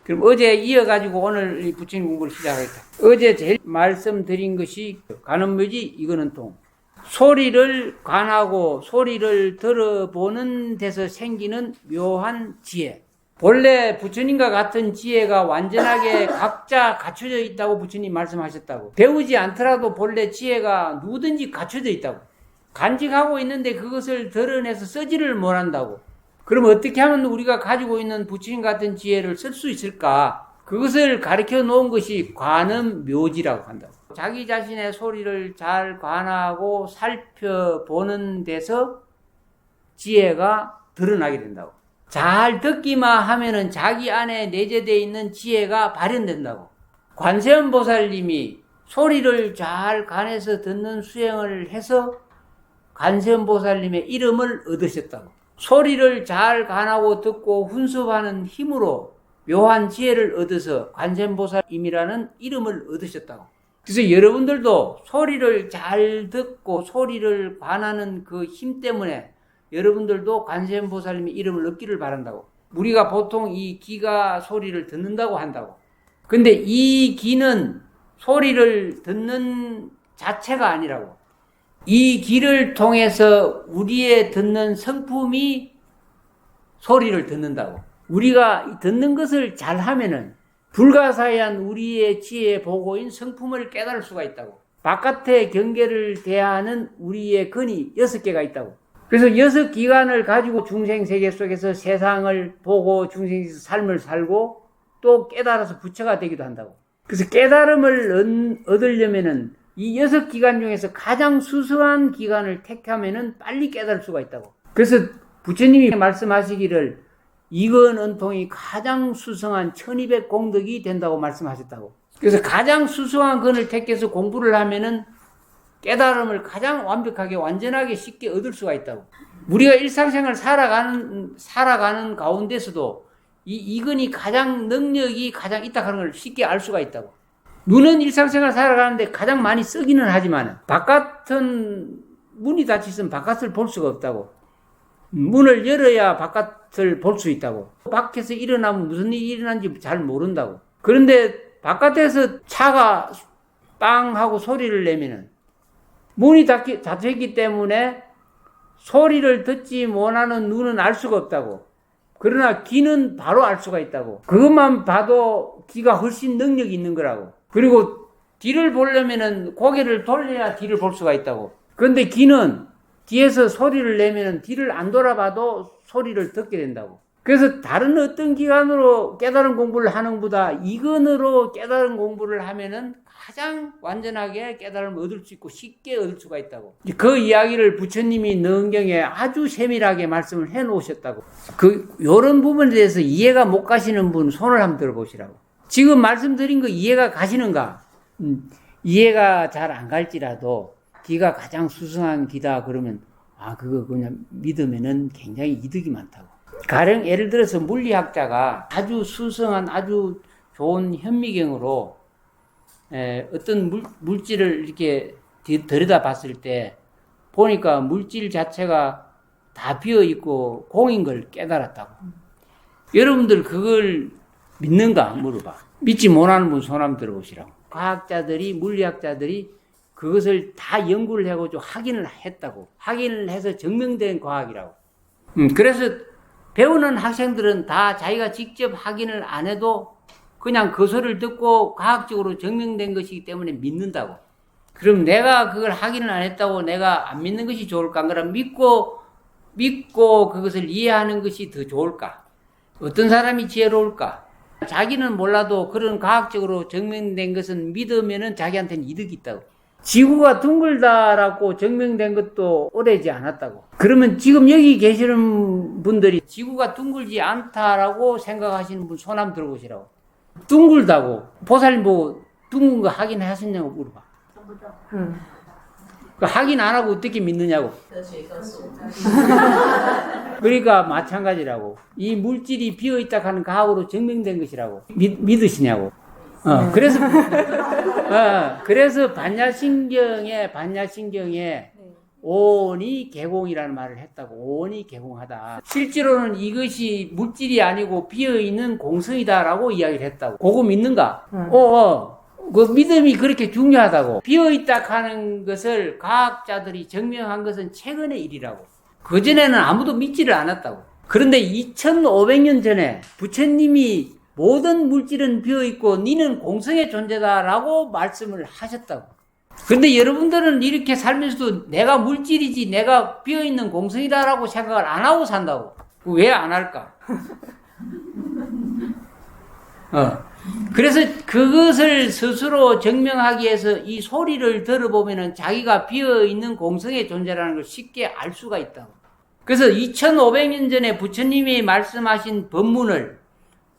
그럼 어제 이어가지고 오늘 이 부처님 공부를 시작하겠다. 어제 제일 말씀드린 것이 관음묘지 이거는 통. 소리를 관하고 소리를 들어보는 데서 생기는 묘한 지혜. 본래 부처님과 같은 지혜가 완전하게 각자 갖춰져 있다고 부처님 말씀하셨다고. 배우지 않더라도 본래 지혜가 누구든지 갖춰져 있다고. 간직하고 있는데 그것을 드러내서 쓰지를 못한다고. 그럼 어떻게 하면 우리가 가지고 있는 부처님 같은 지혜를 쓸 수 있을까? 그것을 가르쳐 놓은 것이 관음묘지라고 한다고. 자기 자신의 소리를 잘 관하고 살펴보는 데서 지혜가 드러나게 된다고. 잘 듣기만 하면은 자기 안에 내재되어 있는 지혜가 발현된다고. 관세음보살님이 소리를 잘 관해서 듣는 수행을 해서 관세음보살님의 이름을 얻으셨다고. 소리를 잘 관하고 듣고 훈습하는 힘으로 묘한 지혜를 얻어서 관세음보살님이라는 이름을 얻으셨다고. 그래서 여러분들도 소리를 잘 듣고 소리를 관하는 그 힘 때문에 여러분들도 관세음보살님의 이름을 얻기를 바란다고. 우리가 보통 이 귀가 소리를 듣는다고 한다고. 근데 이 귀는 소리를 듣는 자체가 아니라고. 이 귀를 통해서 우리의 듣는 성품이 소리를 듣는다고. 우리가 듣는 것을 잘 하면은 불가사의한 우리의 지혜 보고인 성품을 깨달을 수가 있다고. 바깥의 경계를 대하는 우리의 근이 6개가 있다고. 그래서 6기관을 가지고 중생세계 속에서 세상을 보고 중생에서 삶을 살고 또 깨달아서 부처가 되기도 한다고. 그래서 깨달음을 얻으려면은 이 6기관 중에서 가장 수수한 기관을 택하면은 빨리 깨달을 수가 있다고. 그래서 부처님이 말씀하시기를 이건 은통이 가장 수성한 1200 공덕이 된다고 말씀하셨다고. 그래서 가장 수수한 건을 택해서 공부를 하면은 깨달음을 가장 완벽하게 완전하게 쉽게 얻을 수가 있다고. 우리가 일상생활 살아가는 가운데서도 이건이 가장 능력이 가장 있다 하는 걸 쉽게 알 수가 있다고. 눈은 일상생활 살아가는데 가장 많이 쓰기는 하지만 바깥은 문이 닫혀 있으면 바깥을 볼 수가 없다고. 문을 열어야 바깥을 볼 수 있다고. 밖에서 일어나면 무슨 일이 일어난지 잘 모른다고. 그런데 바깥에서 차가 빵 하고 소리를 내면은 문이 닫혀있기 때문에 소리를 듣지 못하는 눈은 알 수가 없다고. 그러나 귀는 바로 알 수가 있다고. 그것만 봐도 귀가 훨씬 능력이 있는 거라고. 그리고 뒤를 보려면은 고개를 돌려야 뒤를 볼 수가 있다고. 그런데 귀는 뒤에서 소리를 내면은 뒤를 안 돌아봐도 소리를 듣게 된다고. 그래서 다른 어떤 기관으로 깨달은 공부를 하는 것보다 이건으로 깨달은 공부를 하면은 가장 완전하게 깨달음을 얻을 수 있고 쉽게 얻을 수가 있다고. 그 이야기를 부처님이 능경에 아주 세밀하게 말씀을 해 놓으셨다고. 요런 부분에 대해서 이해가 못 가시는 분 손을 한번 들어보시라고. 지금 말씀드린 거 이해가 가시는가? 이해가 잘 안 갈지라도 귀가 가장 수승한 귀다 그러면 그거 그냥 믿으면은 굉장히 이득이 많다고. 가령 예를 들어서 물리학자가 아주 수승한 아주 좋은 현미경으로 어떤 물질을 이렇게 들여다 봤을 때 보니까 물질 자체가 다 비어있고 공인 걸 깨달았다고. 여러분들 그걸 믿는가 물어봐. 믿지 못하는 분 손 한번 들어보시라고. 과학자들이 물리학자들이 그것을 다 연구를 하고 좀 확인을 했다고. 확인을 해서 증명된 과학이라고. 그래서 배우는 학생들은 다 자기가 직접 확인을 안 해도 그냥 그 소리를 듣고 과학적으로 증명된 것이기 때문에 믿는다고. 그럼 내가 그걸 확인을 안 했다고 내가 안 믿는 것이 좋을까? 그럼 믿고 그것을 이해하는 것이 더 좋을까? 어떤 사람이 지혜로울까? 자기는 몰라도 그런 과학적으로 증명된 것은 믿으면은 자기한테는 이득이 있다고. 지구가 둥글다라고 증명된 것도 오래지 않았다고. 그러면 지금 여기 계시는 분들이 지구가 둥글지 않다라고 생각하시는 분 손 한번 들어보시라고. 둥글다고. 보살님 보고 둥근 거 확인하셨냐고 물어봐. 그 확인 안 하고 어떻게 믿느냐고. 그러니까 마찬가지라고. 이 물질이 비어있다 하는 과학으로 증명된 것이라고. 믿으시냐고. 그래서 반야신경에 오온이 개공이라는 말을 했다고. 오온이 개공하다. 실제로는 이것이 물질이 아니고 비어있는 공성이다라고 이야기를 했다고. 그거 믿는가? 그 믿음이 그렇게 중요하다고. 비어있다 하는 것을 과학자들이 증명한 것은 최근의 일이라고. 그전에는 아무도 믿지를 않았다고. 그런데 2500년 전에 부처님이 모든 물질은 비어있고 니는 공성의 존재다라고 말씀을 하셨다고. 근데 여러분들은 이렇게 살면서도 내가 물질이지 내가 비어있는 공성이다라고 생각을 안 하고 산다고. 왜 안 할까? 그래서 그것을 스스로 증명하기 위해서 이 소리를 들어보면은 자기가 비어있는 공성의 존재라는 걸 쉽게 알 수가 있다고. 그래서 2500년 전에 부처님이 말씀하신 법문을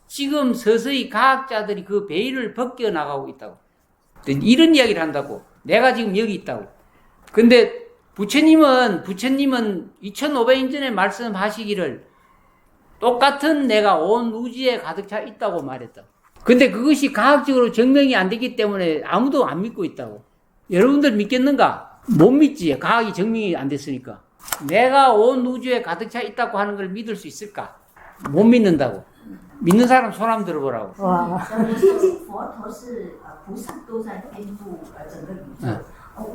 지금 서서히 과학자들이 그 베일을 벗겨나가고 있다고. 이런 이야기를 한다고. 내가 지금 여기 있다고. 근데 부처님은 2500년 전에 말씀하시기를 똑같은 내가 온 우주에 가득 차 있다고 말했다고. 근데 그것이 과학적으로 증명이 안 되기 때문에 아무도 안 믿고 있다고. 여러분들 믿겠는가? 못 믿지. 과학이 증명이 안 됐으니까. 내가 온 우주에 가득 차 있다고 하는 걸 믿을 수 있을까? 못 믿는다고. 믿는 사람 손 한번 들어보라고. 我相信佛陀是菩萨都在遍布整个宇宙，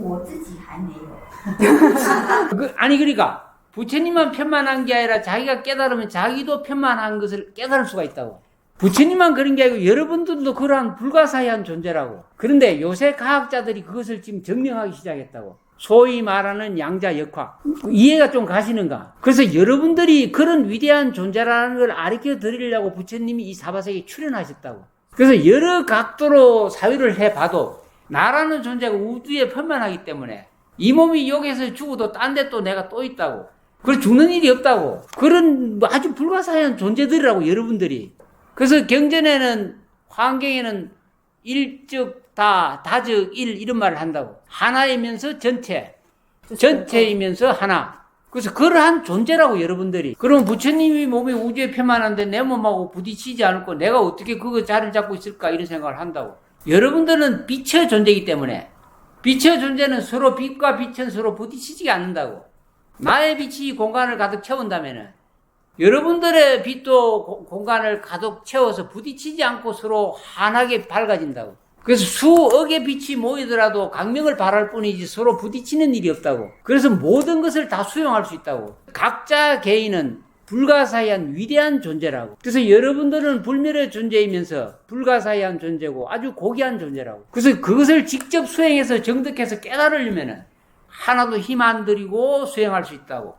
我自己还没有。 아니 그러니까 부처님만 편만한 게 아니라 자기가 깨달으면 자기도 편만한 것을 깨달을 수가 있다고. 부처님만 그런 게 아니고 여러분들도 그러한 불가사의한 존재라고. 그런데 요새 과학자들이 그것을 지금 증명하기 시작했다고. 소위 말하는 양자역학. 이해가 좀 가시는가? 그래서 여러분들이 그런 위대한 존재라는 걸 가르쳐 드리려고 부처님이 이 사바세계에 출연하셨다고. 그래서 여러 각도로 사유를 해봐도 나라는 존재가 우주에 편만하기 때문에 이 몸이 여기서 죽어도 딴 데 또 내가 또 있다고. 그래서 죽는 일이 없다고. 그런 아주 불가사의한 존재들이라고 여러분들이. 그래서 경전에는 환경에는 일즉 다, 다즉 일 이런 말을 한다고. 하나이면서 전체, 전체이면서 하나. 그래서 그러한 존재라고 여러분들이. 그럼 부처님이 몸이 우주에 편만한데 내 몸하고 부딪히지 않을 거 내가 어떻게 그거 자리를 잡고 있을까 이런 생각을 한다고. 여러분들은 빛의 존재이기 때문에 빛의 존재는 서로 빛과 빛은 서로 부딪히지 않는다고. 나의 빛이 공간을 가득 채운다면은 여러분들의 빛도 공간을 가득 채워서 부딪히지 않고 서로 환하게 밝아진다고. 그래서 수억의 빛이 모이더라도 강명을 발할 뿐이지 서로 부딪히는 일이 없다고. 그래서 모든 것을 다 수용할 수 있다고. 각자 개인은 불가사의한 위대한 존재라고. 그래서 여러분들은 불멸의 존재이면서 불가사의한 존재고 아주 고귀한 존재라고. 그래서 그것을 직접 수행해서 정득해서 깨달으려면은 하나도 힘 안 들이고 수행할 수 있다고.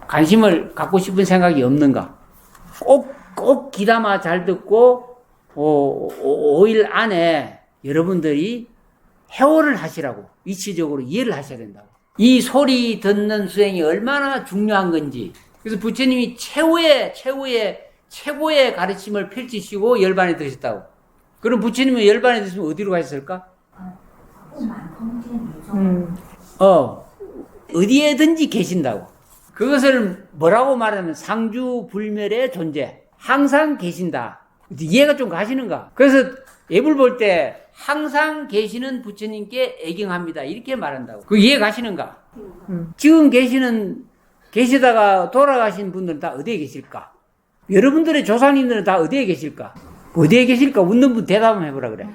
관심을 갖고 싶은 생각이 없는가? 꼭 귀담아 잘 듣고 5일 안에 여러분들이 해오를 하시라고. 이치적으로 이해를 하셔야 된다고. 이 소리 듣는 수행이 얼마나 중요한 건지. 그래서 부처님이 최고의 가르침을 펼치시고 열반에 드셨다고. 그럼 부처님은 열반에 드시면 어디로 가셨을까? 어디에든지 계신다고. 그것을 뭐라고 말하면 상주불멸의 존재. 항상 계신다. 이해가 좀 가시는가? 그래서 예불 볼 때 항상 계시는 부처님께 애경합니다. 이렇게 말한다고. 그 이해 가시는가? 지금 계시다가 돌아가신 분들은 다 어디에 계실까? 여러분들의 조상님들은 다 어디에 계실까? 어디에 계실까? 웃는 분 대답 한번 해보라 그래.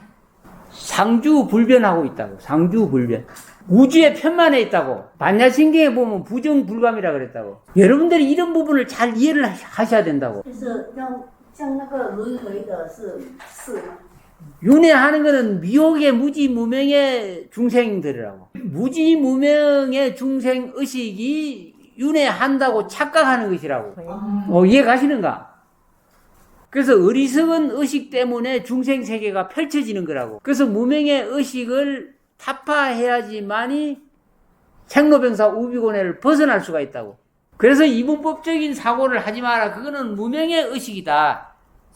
상주불변하고 있다고. 상주불변. 우주의 편만에 있다고. 반야신경에 보면 부정불감이라 그랬다고. 여러분들이 이런 부분을 잘 이해를 하셔야 된다고. 윤회하는 것은 미혹의 무지무명의 중생들이라고. 무지무명의 중생 의식이 윤회한다고 착각하는 것이라고. 이해 가시는가? 그래서 어리석은 의식 때문에 중생 세계가 펼쳐지는 거라고. 그래서 무명의 의식을 타파해야지만이 생로병사 우비고뇌를 벗어날 수가 있다고. 그래서 이분법적인 사고를 하지 마라. 그거는 무명의 의식이다.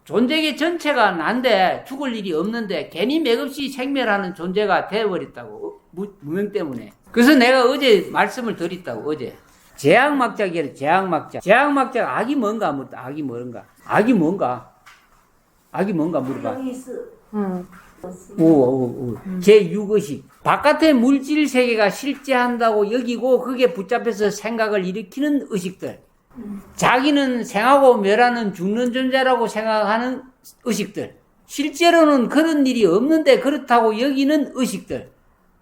존재계 전체가 난데 죽을 일이 없는데 괜히 맥없이 생멸하는 존재가 되어버렸다고. 무명 때문에. 그래서 내가 어제 말씀을 드렸다고. 어제 재앙막작이래. 재앙막작. 악이 뭔가 물었다. 악이 뭔가 물어봐. 제6의식. 바깥의 물질 세계가 실제한다고 여기고 그게 붙잡혀서 생각을 일으키는 의식들. 자기는 생하고 멸하는 죽는 존재라고 생각하는 의식들. 실제로는 그런 일이 없는데 그렇다고 여기는 의식들.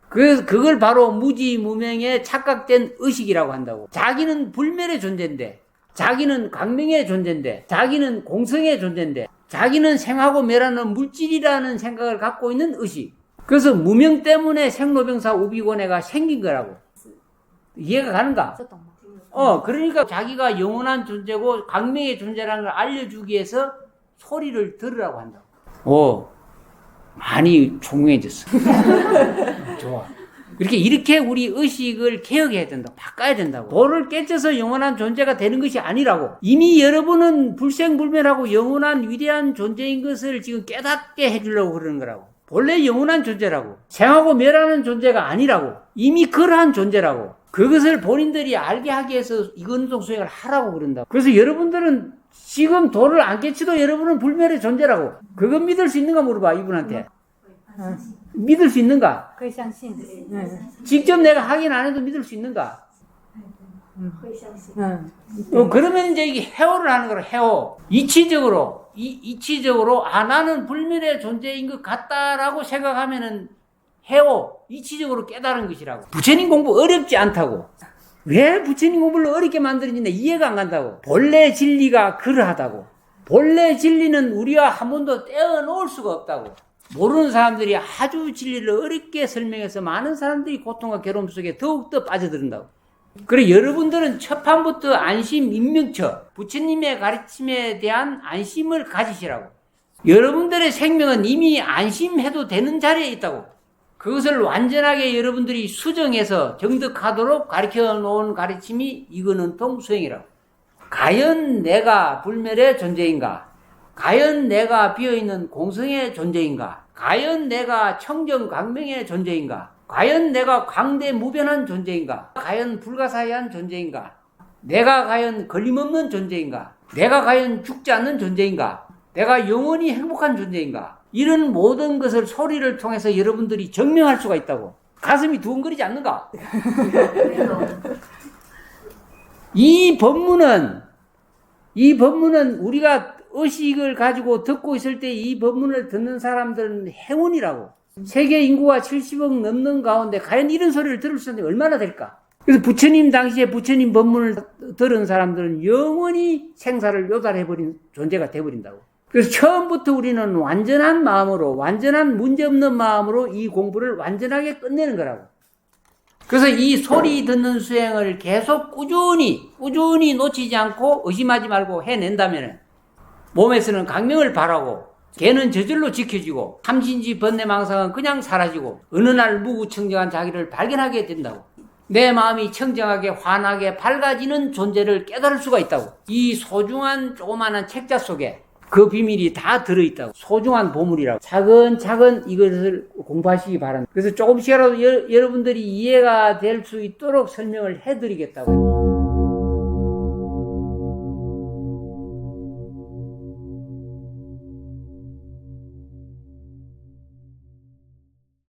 그걸 바로 무지무명의 착각된 의식이라고 한다고. 자기는 불멸의 존재인데, 자기는 광명의 존재인데, 자기는 공성의 존재인데, 자기는 생하고 멸하는 물질이라는 생각을 갖고 있는 의식. 그래서 무명 때문에 생로병사 우비고뇌가 생긴 거라고. 이해가 가는가? 그러니까 자기가 영원한 존재고 광명의 존재라는 걸 알려주기 위해서 소리를 들으라고 한다고. 많이 총명해졌어. 좋아. 이렇게 우리 의식을 개혁해야 된다. 바꿔야 된다고. 도를 깨쳐서 영원한 존재가 되는 것이 아니라고. 이미 여러분은 불생불멸하고 영원한 위대한 존재인 것을 지금 깨닫게 해주려고 그러는 거라고. 본래 영원한 존재라고. 생하고 멸하는 존재가 아니라고. 이미 그러한 존재라고. 그것을 본인들이 알게 하기 위해서 이건동 수행을 하라고 그런다고. 그래서 여러분들은 지금 도를 안 깨치도 여러분은 불멸의 존재라고. 그거 믿을 수 있는가 물어봐, 이분한테. 믿을 수 있는가? 직접 내가 확인 안 해도 믿을 수 있는가? 그러면 이제 이게 해오를 하는 거라, 해오. 이치적으로, 나는 불멸의 존재인 것 같다라고 생각하면은 해오, 이치적으로 깨달은 것이라고. 부처님 공부 어렵지 않다고. 왜 부처님 공부를 어렵게 만들었는지 이해가 안 간다고. 본래 진리가 그러하다고. 본래 진리는 우리와 한 번도 떼어놓을 수가 없다고. 모르는 사람들이 아주 진리를 어렵게 설명해서 많은 사람들이 고통과 괴로움 속에 더욱더 빠져든다고. 그래, 여러분들은 첫판부터 안심, 인명처, 부처님의 가르침에 대한 안심을 가지시라고. 여러분들의 생명은 이미 안심해도 되는 자리에 있다고. 그것을 완전하게 여러분들이 수정해서 정득하도록 가르쳐 놓은 가르침이 이거는 통수행이라고. 과연 내가 불멸의 존재인가? 과연 내가 비어있는 공성의 존재인가? 과연 내가 청정광명의 존재인가? 과연 내가 광대무변한 존재인가? 과연 불가사의한 존재인가? 내가 과연 걸림없는 존재인가? 내가 과연 죽지 않는 존재인가? 내가 영원히 행복한 존재인가? 이런 모든 것을 소리를 통해서 여러분들이 증명할 수가 있다고. 가슴이 두근거리지 않는가? 이 법문은 우리가 의식을 가지고 듣고 있을 때 이 법문을 듣는 사람들은 행운이라고. 세계 인구가 70억 넘는 가운데 과연 이런 소리를 들을 수 있는 게 얼마나 될까? 그래서 부처님 당시에 부처님 법문을 들은 사람들은 영원히 생사를 요달해버린 존재가 돼버린다고. 그래서 처음부터 우리는 완전한 마음으로, 완전한 문제없는 마음으로 이 공부를 완전하게 끝내는 거라고. 그래서 이 소리 듣는 수행을 계속 꾸준히 놓치지 않고 의심하지 말고 해낸다면 몸에서는 강명을 발하고 개는 저절로 지켜지고 삼신지 번뇌망상은 그냥 사라지고 어느 날 무구청정한 자기를 발견하게 된다고. 내 마음이 청정하게 환하게 밝아지는 존재를 깨달을 수가 있다고. 이 소중한 조그마한 책자 속에 그 비밀이 다 들어있다고. 소중한 보물이라고. 차근차근 이것을 공부하시기 바랍니다. 그래서 조금씩이라도 여러분들이 이해가 될 수 있도록 설명을 해드리겠다고.